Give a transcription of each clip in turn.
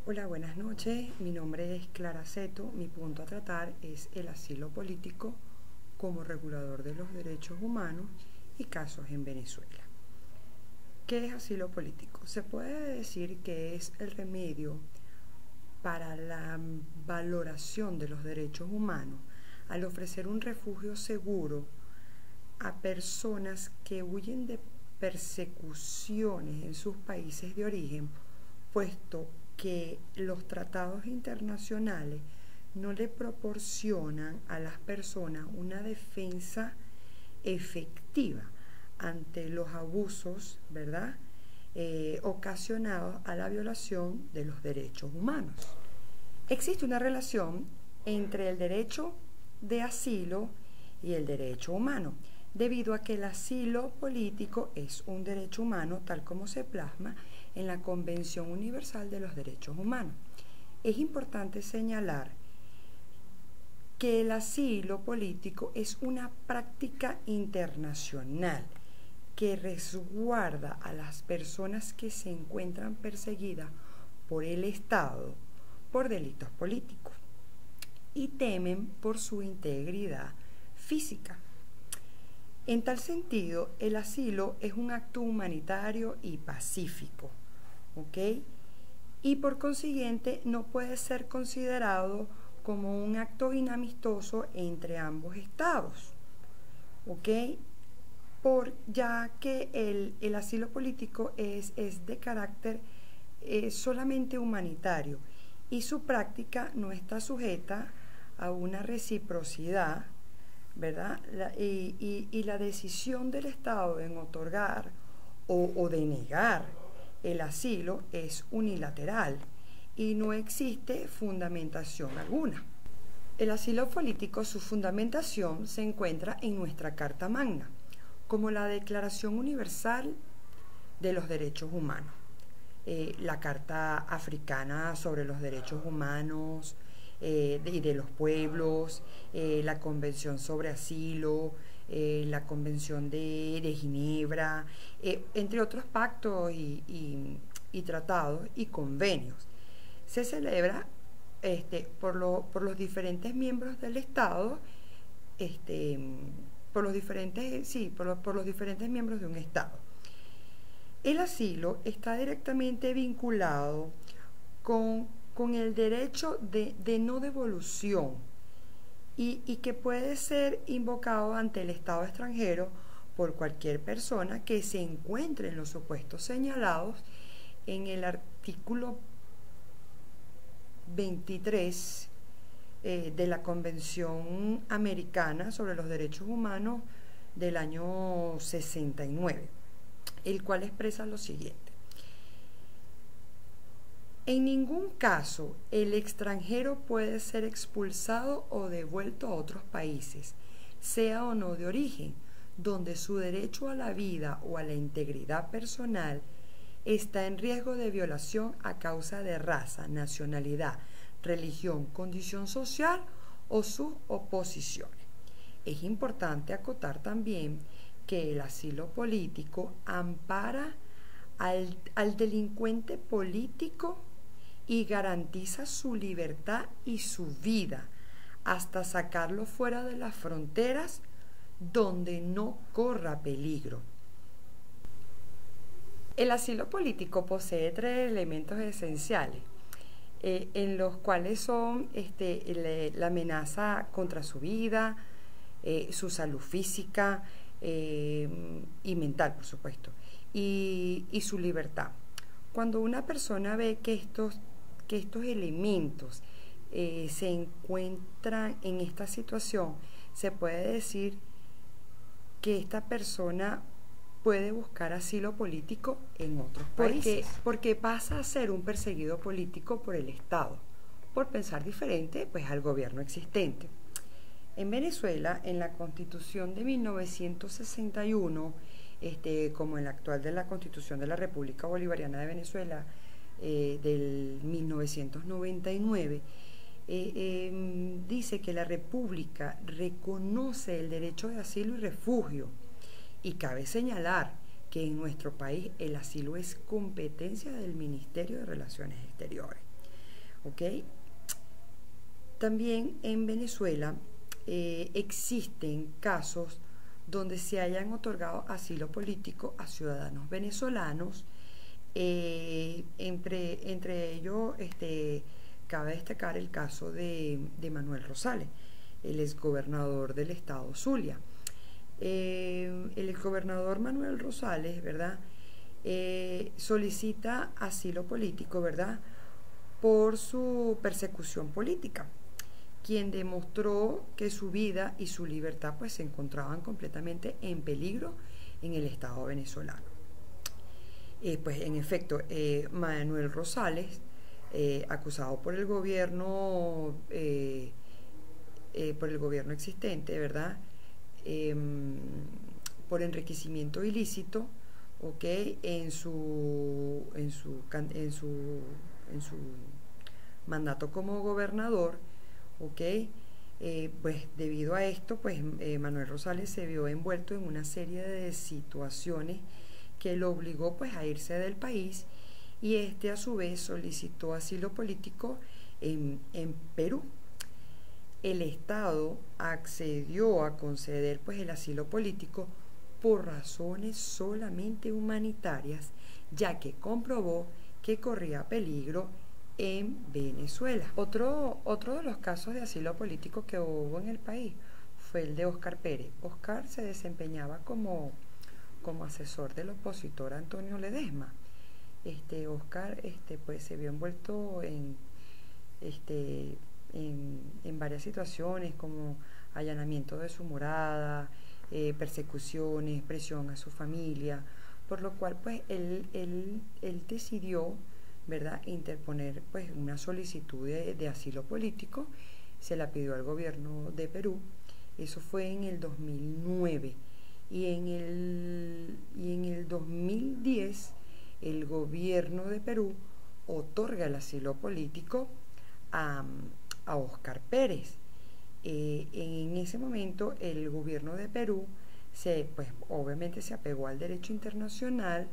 Hola, buenas noches. Mi nombre es Clara Seto. Mi punto a tratar es el asilo político como regulador de los derechos humanos y casos en Venezuela. ¿Qué es asilo político? Se puede decir que es el remedio para la valoración de los derechos humanos al ofrecer un refugio seguro a personas que huyen de persecuciones en sus países de origen, puesto que los tratados internacionales no le proporcionan a las personas una defensa efectiva ante los abusos, ¿verdad?, ocasionados a la violación de los derechos humanos. Existe una relación entre el derecho de asilo y el derecho humano, debido a que el asilo político es un derecho humano tal como se plasma en la Convención Universal de los Derechos Humanos. Es importante señalar que el asilo político es una práctica internacional que resguarda a las personas que se encuentran perseguidas por el Estado por delitos políticos y temen por su integridad física. En tal sentido, el asilo es un acto humanitario y pacífico, ¿ok? Y por consiguiente no puede ser considerado como un acto inamistoso entre ambos estados, ¿ok? Ya que el asilo político es de carácter solamente humanitario y su práctica no está sujeta a una reciprocidad, ¿verdad? Y la decisión del Estado en otorgar o denegar el asilo es unilateral y no existe fundamentación alguna. El asilo político, su fundamentación se encuentra en nuestra Carta Magna, como la Declaración Universal de los Derechos Humanos, la Carta Africana sobre los Derechos Humanos y de los Pueblos, la Convención sobre Asilo, la Convención de Ginebra, entre otros pactos y tratados y convenios. Se celebra por los diferentes miembros del Estado, por los diferentes miembros de un Estado. El asilo está directamente vinculado con el derecho de no devolución y que puede ser invocado ante el Estado extranjero por cualquier persona que se encuentre en los supuestos señalados en el artículo 23 de la Convención Americana sobre los Derechos Humanos del año 69, el cual expresa lo siguiente: en ningún caso el extranjero puede ser expulsado o devuelto a otros países, sea o no de origen, donde su derecho a la vida o a la integridad personal está en riesgo de violación a causa de raza, nacionalidad, religión, condición social o sus oposiciones. Es importante acotar también que el asilo político ampara al delincuente político y garantiza su libertad y su vida hasta sacarlo fuera de las fronteras donde no corra peligro. El asilo político posee tres elementos esenciales, en los cuales son la amenaza contra su vida, su salud física y mental, por supuesto, y su libertad. Cuando una persona ve que estos elementos se encuentran en esta situación, se puede decir que esta persona puede buscar asilo político en otros países. Porque pasa a ser un perseguido político por el Estado, por pensar diferente pues al gobierno existente. En Venezuela, en la Constitución de 1961, como en la actual de la Constitución de la República Bolivariana de Venezuela del 1999, dice que la República reconoce el derecho de asilo y refugio. Y cabe señalar que en nuestro país el asilo es competencia del Ministerio de Relaciones Exteriores. ¿ok? También en Venezuela existen casos donde se hayan otorgado asilo político a ciudadanos venezolanos. Entre ellos, cabe destacar el caso de Manuel Rosales, el exgobernador del estado Zulia. El exgobernador Manuel Rosales, ¿verdad? Solicita asilo político, ¿verdad? Por su persecución política, quien demostró que su vida y su libertad pues se encontraban completamente en peligro en el estado venezolano. Pues en efecto, Manuel Rosales, acusado por el gobierno existente, ¿verdad? Por enriquecimiento ilícito, ¿ok? En su mandato como gobernador, ¿ok? Pues debido a esto, pues Manuel Rosales se vio envuelto en una serie de situaciones que lo obligó pues a irse del país, y a su vez solicitó asilo político en Perú. El Estado accedió a conceder pues el asilo político por razones solamente humanitarias, ya que comprobó que corría peligro en Venezuela. Otro de los casos de asilo político que hubo en el país fue el de Óscar Pérez. Óscar se desempeñaba como asesor del opositor Antonio Ledesma. Óscar pues se vio envuelto en varias situaciones, como allanamiento de su morada, persecuciones, presión a su familia, por lo cual pues él decidió, ¿verdad?, interponer pues una solicitud de asilo político. Se la pidió al gobierno de Perú. Eso fue en el 2009, y en el 2010 el gobierno de Perú otorga el asilo político a Óscar Pérez. En ese momento el gobierno de Perú pues obviamente se apegó al derecho internacional,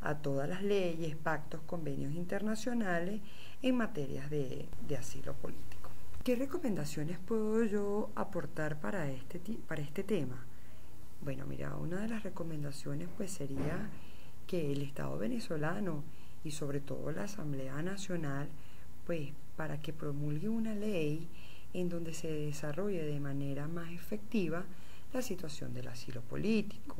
a todas las leyes, pactos, convenios internacionales en materias de asilo político. ¿Qué recomendaciones puedo yo aportar para este tema? Bueno, mira, una de las recomendaciones pues sería que el Estado venezolano y sobre todo la Asamblea Nacional, pues para que promulgue una ley en donde se desarrolle de manera más efectiva la situación del asilo político.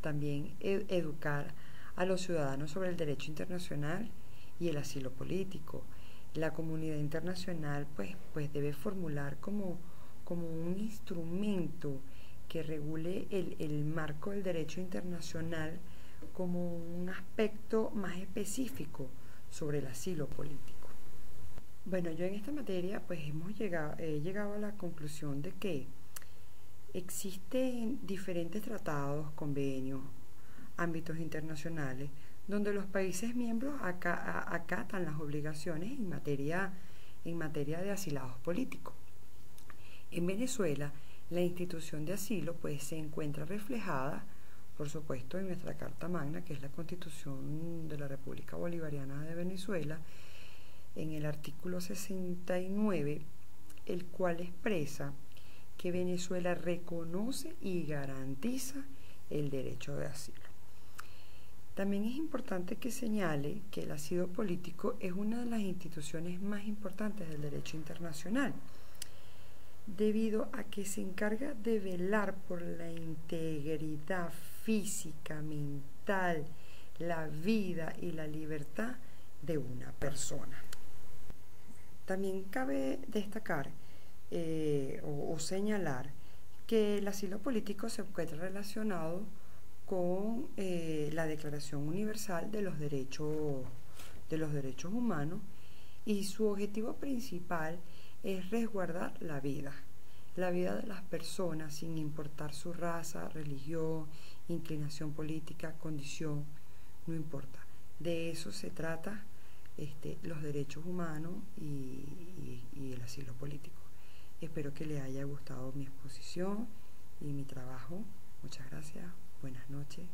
También educar a los ciudadanos sobre el derecho internacional y el asilo político. La comunidad internacional pues debe formular como un instrumento que regule el marco del derecho internacional como un aspecto más específico sobre el asilo político. Bueno, yo en esta materia pues he llegado a la conclusión de que existen diferentes tratados, convenios, ámbitos internacionales donde los países miembros acatan las obligaciones en materia de asilados políticos. En Venezuela, la institución de asilo pues se encuentra reflejada, por supuesto, en nuestra Carta Magna, que es la Constitución de la República Bolivariana de Venezuela, en el artículo 69, el cual expresa que Venezuela reconoce y garantiza el derecho de asilo. También es importante que señale que el asilo político es una de las instituciones más importantes del derecho internacional, debido a que se encarga de velar por la integridad física, mental, la vida y la libertad de una persona. También cabe destacar o señalar que el asilo político se encuentra relacionado con la Declaración Universal de los Derechos Humanos, y su objetivo principal es resguardar la vida de las personas sin importar su raza, religión, inclinación política, condición, no importa. De eso se trata los derechos humanos y el asilo político. Espero que les haya gustado mi exposición y mi trabajo. Muchas gracias. Buenas noches.